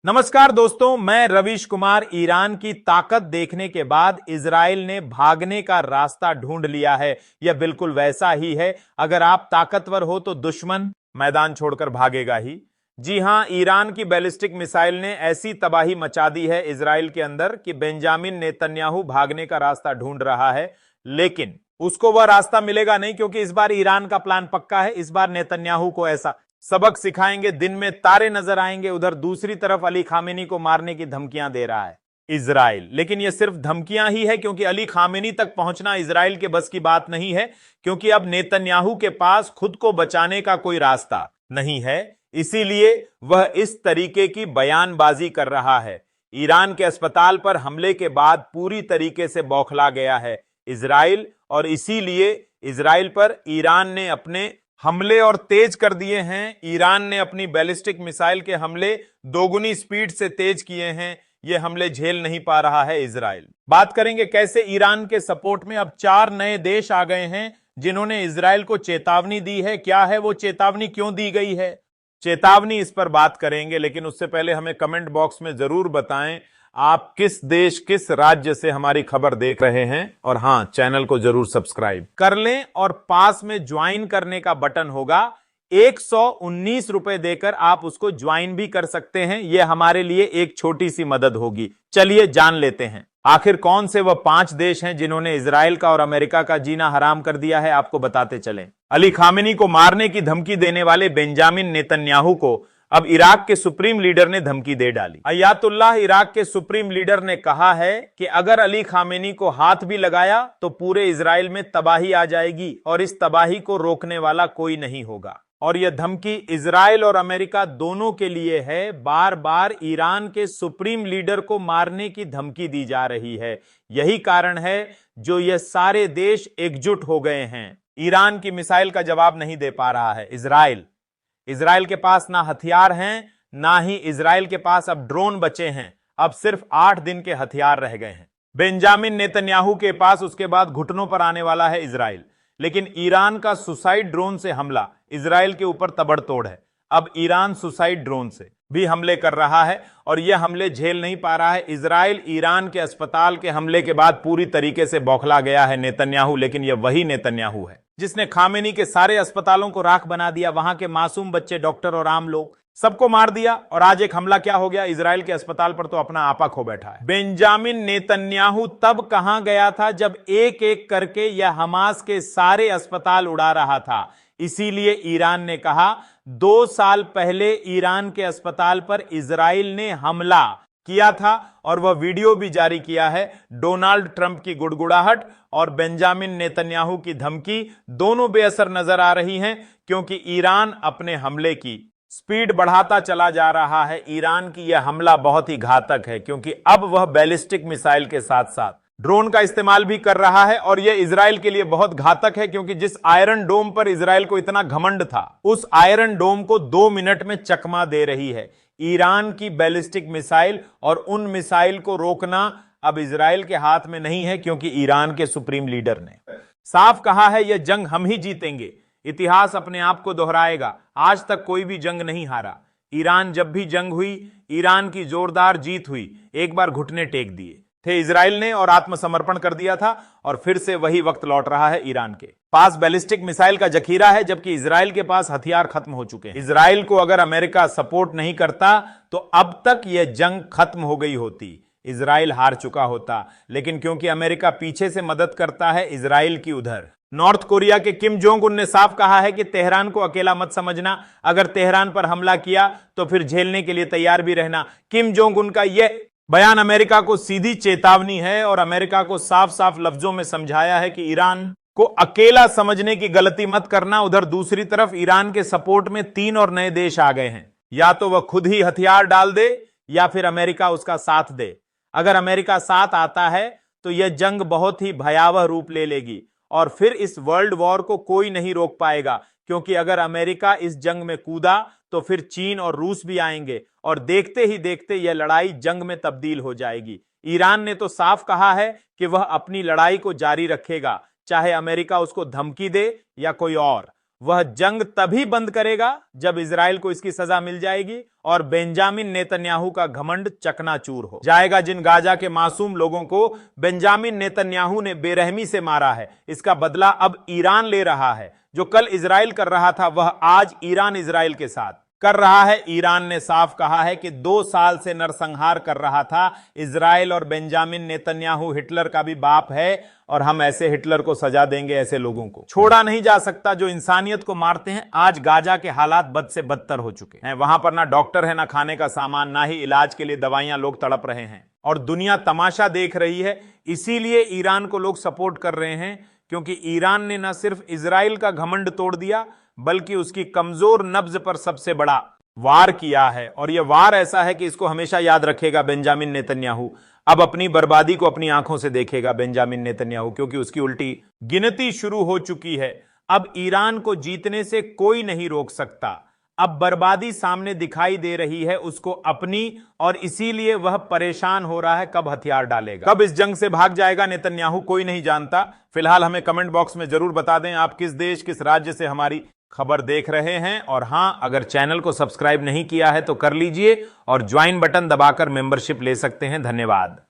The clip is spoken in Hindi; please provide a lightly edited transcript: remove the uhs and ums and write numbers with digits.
नमस्कार दोस्तों, मैं रवीश कुमार। ईरान की ताकत देखने के बाद इजराइल ने भागने का रास्ता ढूंढ लिया है। यह बिल्कुल वैसा ही है। अगर आप ताकतवर हो तो दुश्मन मैदान छोड़कर भागेगा ही। जी हां, ईरान की बैलिस्टिक मिसाइल ने ऐसी तबाही मचा दी है इजराइल के अंदर कि बेंजामिन नेतन्याहू भागने का रास्ता ढूंढ रहा है, लेकिन उसको वह रास्ता मिलेगा नहीं, क्योंकि इस बार ईरान का प्लान पक्का है। इस बार नेतन्याहू को ऐसा सबक सिखाएंगे, दिन में तारे नजर आएंगे। उधर दूसरी तरफ अली खामेनी को मारने की धमकियां दे रहा है इजराइल। लेकिन यह सिर्फ धमकियां ही है, क्योंकि अली खामेनी तक पहुंचना इजराइल के बस की बात नहीं है, क्योंकि अब नेतन्याहू के पास खुद को बचाने का कोई रास्ता नहीं है। इसीलिए वह इस तरीके की बयानबाजी कर रहा है। ईरान के अस्पताल पर हमले के बाद पूरी तरीके से बौखला गया है इजराइल, और इसीलिए इजराइल पर ईरान ने अपने हमले और तेज कर दिए हैं। ईरान ने अपनी बैलिस्टिक मिसाइल के हमले दोगुनी स्पीड से तेज किए हैं। ये हमले झेल नहीं पा रहा है इजराइल। बात करेंगे कैसे ईरान के सपोर्ट में अब 4 नए देश आ गए हैं जिन्होंने इजराइल को चेतावनी दी है। क्या है वो चेतावनी, क्यों दी गई है चेतावनी, इस पर बात करेंगे। लेकिन उससे पहले हमें कमेंट बॉक्स में जरूर बताएं आप किस देश, किस राज्य से हमारी खबर देख रहे हैं, और हां, चैनल को जरूर सब्सक्राइब कर लें। और पास में ज्वाइन करने का बटन होगा, 119 रुपए देकर आप उसको ज्वाइन भी कर सकते हैं। यह हमारे लिए एक छोटी सी मदद होगी। चलिए जान लेते हैं आखिर कौन से वह 5 देश हैं जिन्होंने इजराइल का और अमेरिका का जीना हराम कर दिया है। आपको बताते चलें। अली खामेनी को मारने की धमकी देने वाले बेंजामिन नेतन्याहू को अब इराक के सुप्रीम लीडर ने धमकी दे डाली। अयातुल्लाह इराक के सुप्रीम लीडर ने कहा है कि अगर अली खामेनी को हाथ भी लगाया तो पूरे इजराइल में तबाही आ जाएगी, और इस तबाही को रोकने वाला कोई नहीं होगा। और यह धमकी इजराइल और अमेरिका दोनों के लिए है। बार बार ईरान के सुप्रीम लीडर को मारने की धमकी दी जा रही है। यही कारण है जो यह सारे देश एकजुट हो गए हैं। ईरान की मिसाइल का जवाब नहीं दे पा रहा है इजराइल के पास ना हथियार हैं, ना ही इजराइल के पास अब ड्रोन बचे हैं। अब सिर्फ 8 दिन के हथियार रह गए हैं बेंजामिन नेतन्याहू के पास। उसके बाद घुटनों पर आने वाला है इजराइल। लेकिन ईरान का सुसाइड ड्रोन से हमला इजराइल के ऊपर तबड़तोड़ है। अब ईरान सुसाइड ड्रोन से भी हमले कर रहा है, और यह हमले झेल नहीं पा रहा है इजराइल। ईरान के अस्पताल के हमले के बाद पूरी तरीके से बौखला गया है नेतन्याहू। लेकिन यह वही नेतन्याहू है जिसने खामेनी के सारे अस्पतालों को राख बना दिया। वहां के मासूम बच्चे, डॉक्टर और आम लोग सबको मार दिया। और आज एक हमला क्या हो गया, इजराइल के अस्पताल पर तो अपना आपा खो बैठा है। बेंजामिन नेतन्याहू तब कहां गया था जब एक एक करके यह हमास के सारे अस्पताल उड़ा रहा था। इसीलिए ईरान ने कहा, 2 साल पहले ईरान के अस्पताल पर इजराइल ने हमला किया था, और वह वीडियो भी जारी किया है। डोनाल्ड ट्रंप की गुड़गुड़ाहट और बेंजामिन नेतन्याहू की धमकी दोनों बेअसर नजर आ रही हैं, क्योंकि ईरान अपने हमले की स्पीड बढ़ाता चला जा रहा है। ईरान की यह हमला बहुत ही घातक है, क्योंकि अब वह बैलिस्टिक मिसाइल के साथ साथ ड्रोन का इस्तेमाल भी कर रहा है। और यह इजराइल के लिए बहुत घातक है, क्योंकि जिस आयरन डोम पर इजराइल को इतना घमंड था, उस आयरन डोम को 2 मिनट में चकमा दे रही है ईरान की बैलिस्टिक मिसाइल। और उन मिसाइल को रोकना अब इजराइल के हाथ में नहीं है, क्योंकि ईरान के सुप्रीम लीडर ने साफ कहा है, यह जंग हम ही जीतेंगे। इतिहास अपने आप को दोहराएगा। आज तक कोई भी जंग नहीं हारा। ईरान जब भी जंग हुई, ईरान की जोरदार जीत हुई। एक बार घुटने टेक दिए थे इजराइल ने और आत्मसमर्पण कर दिया था, और फिर से वही वक्त लौट रहा है। ईरान के पास बैलिस्टिक मिसाइल का जखीरा है, जबकि इजराइल के पास हथियार खत्म हो चुके हैं। इजराइल को अगर अमेरिका सपोर्ट नहीं करता तो अब तक यह जंग खत्म हो गई होती, इजराइल हार चुका होता। लेकिन क्योंकि अमेरिका पीछे से मदद करता है इजराइल की, उधर नॉर्थ कोरिया के किम जोंग उन ने साफ कहा है कि तेहरान को अकेला मत समझना। अगर तेहरान पर हमला किया तो फिर झेलने के लिए तैयार भी रहना। किम जोंग उनका यह बयान अमेरिका को सीधी चेतावनी है, और अमेरिका को साफ साफ लफ्जों में समझाया है कि ईरान को अकेला समझने की गलती मत करना। उधर दूसरी तरफ ईरान के सपोर्ट में 3 और नए देश आ गए हैं। या तो वह खुद ही हथियार डाल दे, या फिर अमेरिका उसका साथ दे। अगर अमेरिका साथ आता है तो यह जंग बहुत ही भयावह रूप ले लेगी, और फिर इस वर्ल्ड वॉर को कोई नहीं रोक पाएगा। क्योंकि अगर अमेरिका इस जंग में कूदा तो फिर चीन और रूस भी आएंगे, और देखते ही देखते यह लड़ाई जंग में तब्दील हो जाएगी। ईरान ने तो साफ कहा है कि वह अपनी लड़ाई को जारी रखेगा, चाहे अमेरिका उसको धमकी दे या कोई और। वह जंग तभी बंद करेगा जब इजराइल को इसकी सजा मिल जाएगी और बेंजामिन नेतन्याहू का घमंड चकनाचूर हो जाएगा। जिन गाजा के मासूम लोगों को बेंजामिन नेतन्याहू ने बेरहमी से मारा है, इसका बदला अब ईरान ले रहा है। जो कल इजराइल कर रहा था वह आज ईरान इजराइल के साथ कर रहा है। ईरान ने साफ कहा है कि 2 साल से नरसंहार कर रहा था इजराइल, और बेंजामिन नेतन्याहू हिटलर का भी बाप है और हम ऐसे हिटलर को सजा देंगे। ऐसे लोगों को छोड़ा नहीं जा सकता जो इंसानियत को मारते हैं। आज गाजा के हालात बद से बदतर हो चुके हैं। वहां पर ना डॉक्टर है, ना खाने का सामान, ना ही इलाज के लिए दवाइयां। लोग तड़प रहे हैं और दुनिया तमाशा देख रही है। इसीलिए ईरान को लोग सपोर्ट कर रहे हैं, क्योंकि ईरान ने न सिर्फ इजराइल का घमंड तोड़ दिया बल्कि उसकी कमजोर नब्ज पर सबसे बड़ा वार किया है। और यह वार ऐसा है कि इसको हमेशा याद रखेगा बेंजामिन नेतन्याहू। अब अपनी बर्बादी को अपनी आंखों से देखेगा बेंजामिन नेतन्याहू, क्योंकि उसकी उल्टी गिनती शुरू हो चुकी है। अब ईरान को जीतने से कोई नहीं रोक सकता। अब बर्बादी सामने दिखाई दे रही है उसको अपनी, और इसीलिए वह परेशान हो रहा है कब हथियार डालेगा, कब इस जंग से भाग जाएगा नेतन्याहू, कोई नहीं जानता। फिलहाल हमें कमेंट बॉक्स में जरूर बता दें आप किस देश, किस राज्य से हमारी खबर देख रहे हैं। और हां, अगर चैनल को सब्सक्राइब नहीं किया है तो कर लीजिए और ज्वाइन बटन दबाकर मेंबरशिप ले सकते हैं। धन्यवाद।